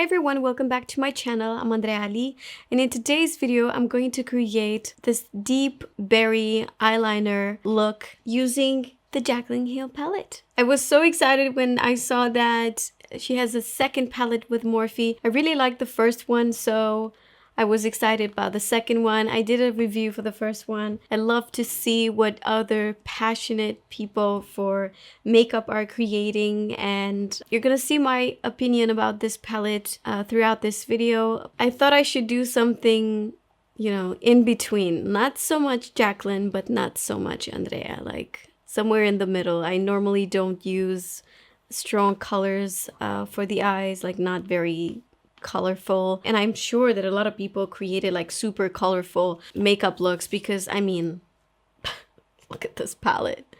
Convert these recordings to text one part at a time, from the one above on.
everyone, welcome back to my channel. I'm Andreea, and in today's video I'm going to create this deep berry eyeliner look using the Jaclyn Hill palette. I was so excited when I saw that she has a second palette with Morphe. I really liked the first one, so I was excited about the second one. I did a review for the first one. I love to see what other passionate people for makeup are creating, and you're gonna see my opinion about this palette throughout this video. I thought I should do something, you know, in between. Not so much Jaclyn, but not so much Andreea, like somewhere in the middle. I normally don't use strong colors for the eyes, like not very colorful, and I'm sure that a lot of people created like super colorful makeup looks because I mean look at this palette,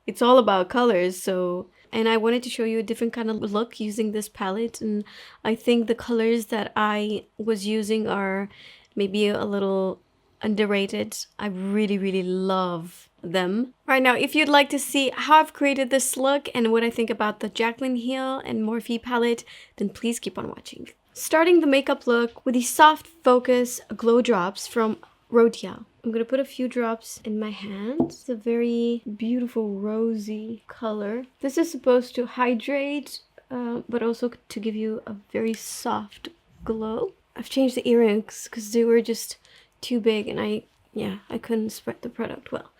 it's all about colors. So, and I wanted to show you a different kind of look using this palette, and I think the colors that I was using are maybe a little underrated. I really love them. Right now, if you'd like to see how I've created this look and what I think about the Jaclyn Hill and Morphe palette, then please keep on watching. Starting the makeup look with the Soft Focus Glow Drops from Andreea. I'm gonna put a few drops in my hand. It's a very beautiful rosy color. This is supposed to hydrate, but also to give you a very soft glow. I've changed the earrings because they were just too big and I couldn't spread the product well.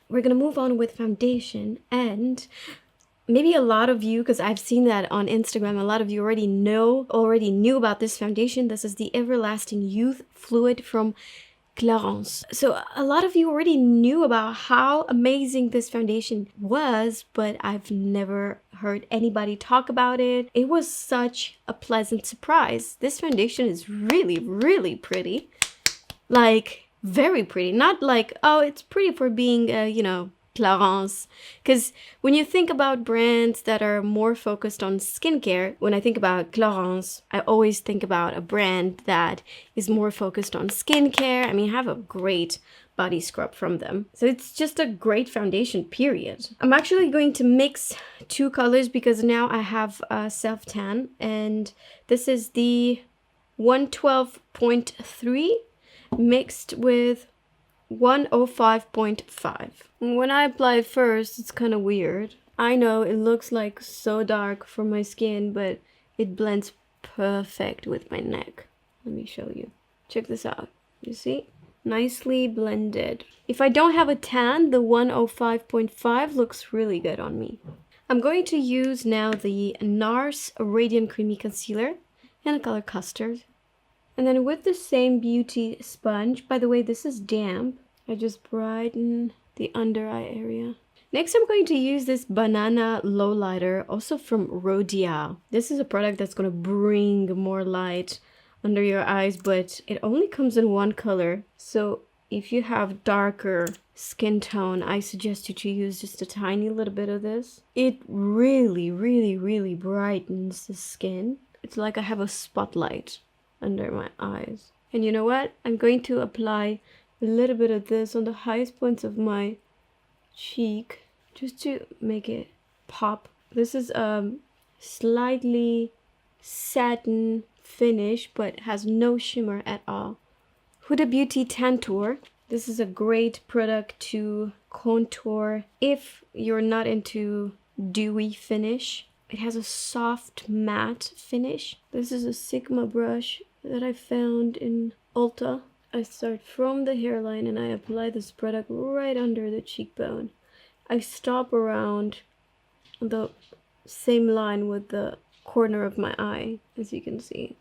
We're gonna move on with foundation, and maybe a lot of you, because I've seen that on Instagram, a lot of you already knew about this foundation. This is the Everlasting Youth Fluid from Clarins. So a lot of you already knew about how amazing this foundation was, but I've never heard anybody talk about it. It was such a pleasant surprise. This foundation is really pretty. Like, very pretty. Not like, oh, it's pretty for being, you know, Clarins. Because when you think about brands that are more focused on skincare, when I think about Clarins, I always think about a brand that is more focused on skincare. I mean, I have a great body scrub from them. So it's just a great foundation, period. I'm actually going to mix two colors because now I have a self tan, and this is the 112.3 mixed with 105.5. When I apply it first, it's kind of weird. I know it looks like so dark for my skin, but it blends perfect with my neck. Let me show you. Check this out. You see? Nicely blended. If I don't have a tan, the 105.5 looks really good on me. I'm going to use now the NARS Radiant Creamy Concealer in the color Custard. And then with the same beauty sponge, by the way, this is damp, I just brighten the under eye area. Next, I'm going to use this Banana Lowlighter, also from Andreea. This is a product that's going to bring more light under your eyes, but it only comes in one color. So if you have darker skin tone, I suggest you to use just a tiny little bit of this. It really brightens the skin. It's like I have a spotlight under my eyes. And you know what? I'm going to apply a little bit of this on the highest points of my cheek just to make it pop. This is a slightly satin finish but has no shimmer at all. Huda Beauty Tantour. This is a great product to contour if you're not into dewy finish. It has a soft matte finish. This is a Sigma brush that I found in Ulta. I start from the hairline and I apply this product right under the cheekbone. I stop around the same line with the corner of my eye, as you can see.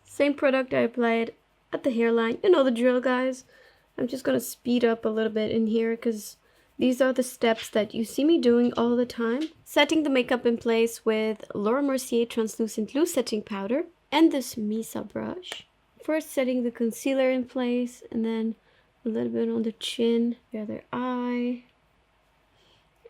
Same product, I applied at the hairline. You know the drill, guys. I'm just gonna speed up a little bit in here because these are the steps that you see me doing all the time. Setting the makeup in place with Laura Mercier Translucent Loose Setting Powder and this Misa brush. First setting the concealer in place, and then a little bit on the chin, the other eye,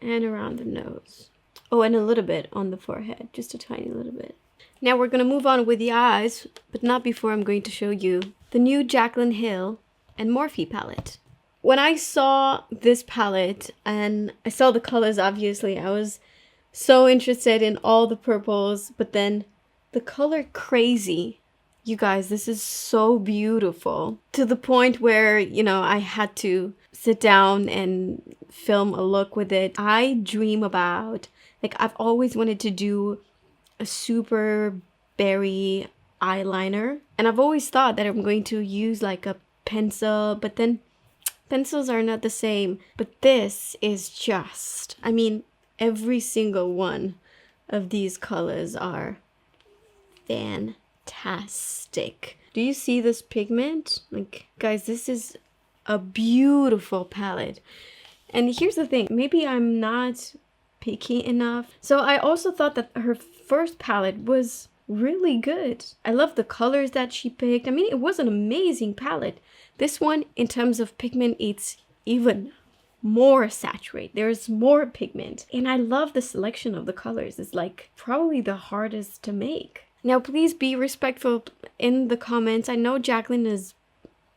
and around the nose. Oh, and a little bit on the forehead, just a tiny little bit. Now we're gonna move on with the eyes, but not before I'm going to show you the new Jaclyn Hill and Morphe palette. When I saw this palette and I saw the colors, obviously, I was so interested in all the purples, but then the color Crazy You guys, this is so beautiful. To the point where, you know, I had to sit down and film a look with it. I dream about, like, I've always wanted to do a super berry eyeliner. And I've always thought that I'm going to use like a pencil, but then pencils are not the same. But this is just, I mean, every single one of these colors are fantastic. Do you see this pigment? Like, guys, this is a beautiful palette. And here's the thing, maybe I'm not picky enough. So I also thought that her first palette was really good. I love the colors that she picked. I mean, it was an amazing palette. This one, in terms of pigment, it's even more saturated. There's more pigment. And I love the selection of the colors. It's like probably the hardest to make. Now, please be respectful in the comments. I know Jaclyn is,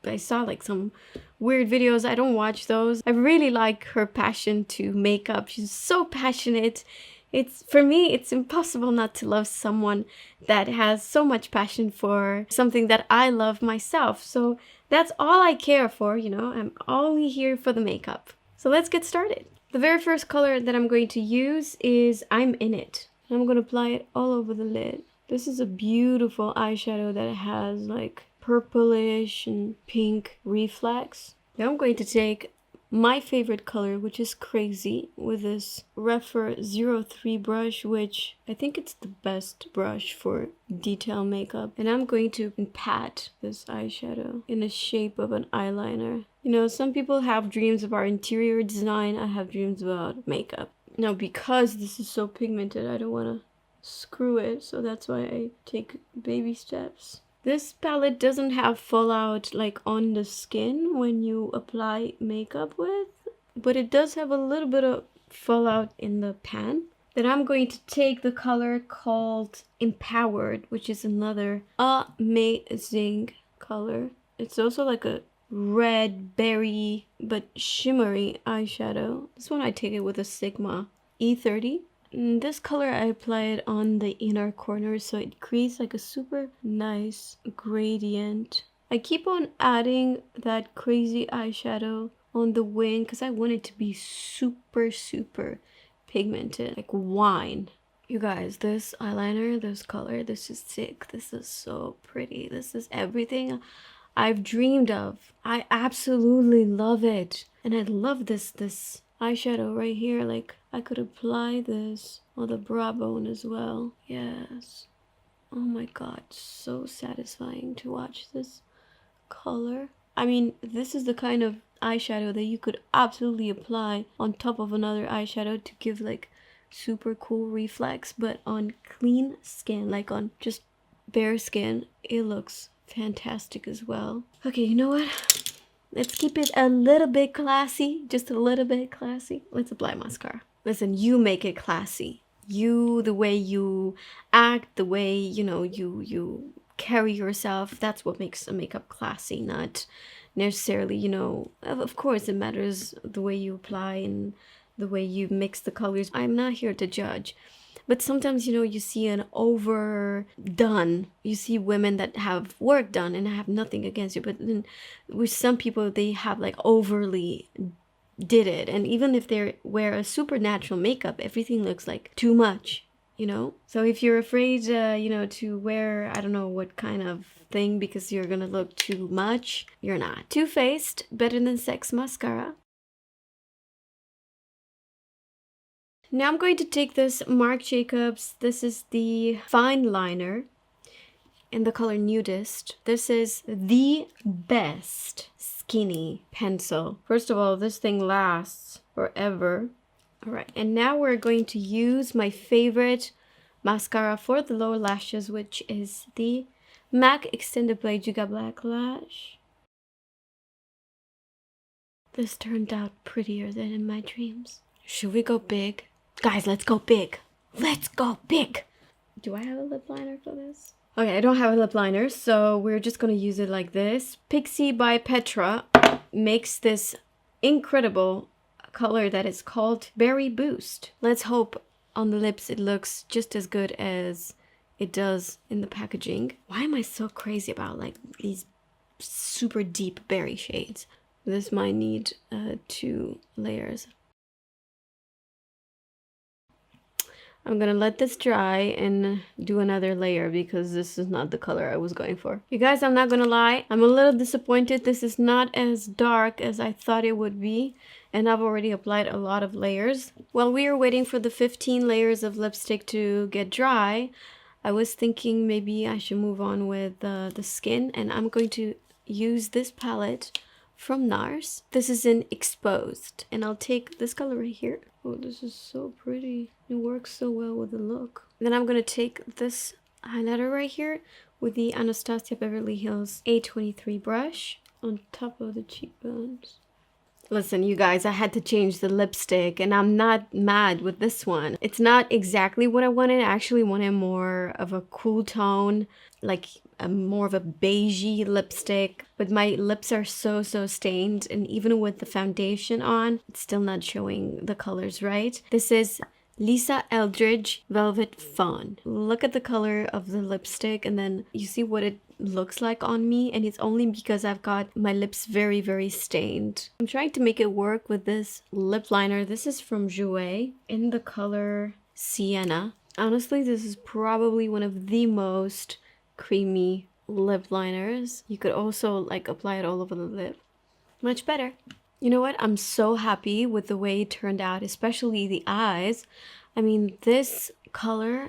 I saw like some weird videos. I don't watch those. I really like her passion to makeup. She's so passionate. It's, for me, it's impossible not to love someone that has so much passion for something that I love myself. So that's all I care for, you know. I'm only here for the makeup. So let's get started. The very first color that I'm going to use is I'm In It. I'm going to apply it all over the lid. This is a beautiful eyeshadow that has like purplish and pink reflex. Now I'm going to take my favorite color, which is Crazy, with this Refer 03 brush, which I think it's the best brush for detail makeup. And I'm going to pat this eyeshadow in the shape of an eyeliner. You know, some people have dreams about interior design. I have dreams about makeup. Now, because this is so pigmented, I don't want to screw it, so that's why I take baby steps. This palette doesn't have fallout like on the skin when you apply makeup with, but it does have a little bit of fallout in the pan. Then I'm going to take the color called Empowered, which is another amazing color. It's also like a red berry but shimmery eyeshadow. This one I take it with a Sigma E30. This color I apply it on the inner corner, so it creates like a super nice gradient. I keep on adding that Crazy eyeshadow on the wing because I want it to be super pigmented, like wine. You guys, this eyeliner, this color, this is sick. This is so pretty. This is everything I've dreamed of. I absolutely love it. And I love this eyeshadow right here. Like, I could apply this on the brow bone as well. Yes. Oh my god, so satisfying to watch this color. I mean, this is the kind of eyeshadow that you could absolutely apply on top of another eyeshadow to give like super cool reflex, but on clean skin, like on just bare skin, it looks fantastic as well. Okay, you know what? Let's keep it a little bit classy, just a little bit classy. Let's apply mascara. Listen, you make it classy. You, the way you act, the way, you know, you carry yourself, that's what makes a makeup classy, not necessarily, you know, of course it matters the way you apply and the way you mix the colors. I'm not here to judge. But sometimes, you know, you see an overdone. You see women that have work done, and I have nothing against you. But then with some people, they have like overly did it. And even if they wear a supernatural makeup, everything looks like too much, you know? So if you're afraid, you know, to wear, I don't know what kind of thing because you're gonna look too much, you're not. Too Faced, Better Than Sex mascara. Now I'm going to take this Marc Jacobs. This is the fine liner in the color Nudist. This is the best skinny pencil. First of all, this thing lasts forever. All right, and now we're going to use my favorite mascara for the lower lashes, which is the MAC Extended Blade Giga Black Lash. This turned out prettier than in my dreams. Should we go big? Guys, let's go big. Let's go big. Do I have a lip liner for this? Okay, I don't have a lip liner, so we're just gonna use it like this. Pixie by Petra makes this incredible color that is called Berry Boost. Let's hope on the lips it looks just as good as it does in the packaging. Why am I so crazy about like these super deep berry shades? This might need 2 layers. I'm gonna let this dry and do another layer because this is not the color I was going for. You guys, I'm not gonna lie, I'm a little disappointed. This is not as dark as I thought it would be, and I've already applied a lot of layers. While we are waiting for the 15 layers of lipstick to get dry, I was thinking maybe I should move on with the skin, and I'm going to use this palette from NARS. This is in Exposed, and I'll take this color right here. Oh, this is so pretty. It works so well with the look. Then I'm gonna take this highlighter right here with the Anastasia Beverly Hills A23 brush on top of the cheekbones. Listen, you guys, I had to change the lipstick, and I'm not mad with this one. It's not exactly what I wanted. I actually wanted more of a cool tone, like more of a beigey lipstick, but my lips are so stained, and even with the foundation on, it's still not showing the colors right. This is Lisa Eldridge Velvet Fawn. Look at the color of the lipstick, and then you see what it looks like on me, and it's only because I've got my lips very stained. I'm trying to make it work with this lip liner. This is from Jouer in the color Sienna. Honestly, this is probably one of the most creamy lip liners. You could also like apply it all over the lip. Much better. You know what? I'm so happy with the way it turned out, especially the eyes. I mean, this color,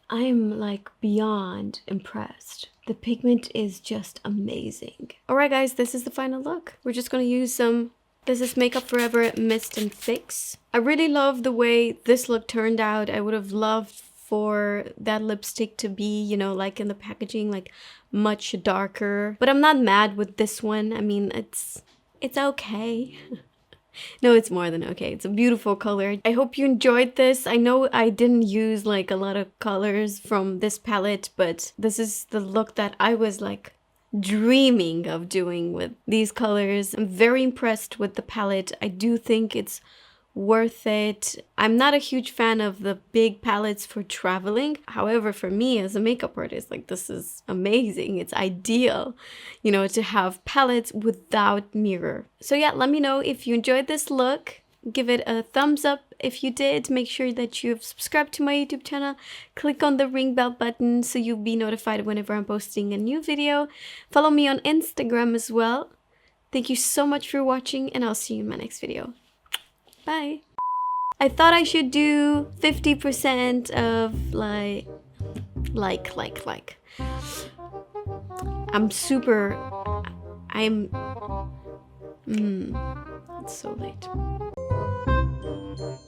I'm like beyond impressed. The pigment is just amazing. Alright guys, this is the final look. We're just gonna use some, this is Makeup Forever Mist and Fix. I really love the way this look turned out. I would have loved for that lipstick to be, you know, like in the packaging, like much darker. But I'm not mad with this one. I mean, it's okay. No, it's more than okay. It's a beautiful color. I hope you enjoyed this. I know I didn't use like a lot of colors from this palette, but this is the look that I was like dreaming of doing with these colors. I'm very impressed with the palette. I do think it's worth it. I'm not a huge fan of the big palettes for traveling. However, for me as a makeup artist, like this is amazing. It's ideal, you know, to have palettes without mirror. So yeah, let me know if you enjoyed this look. Give it a thumbs up if you did. Make sure that you've subscribed to my YouTube channel. Click on the ring bell button so you'll be notified whenever I'm posting a new video. Follow me on Instagram as well. Thank you so much for watching, and I'll see you in my next video. Bye. I thought I should do 50% of like. It's so late.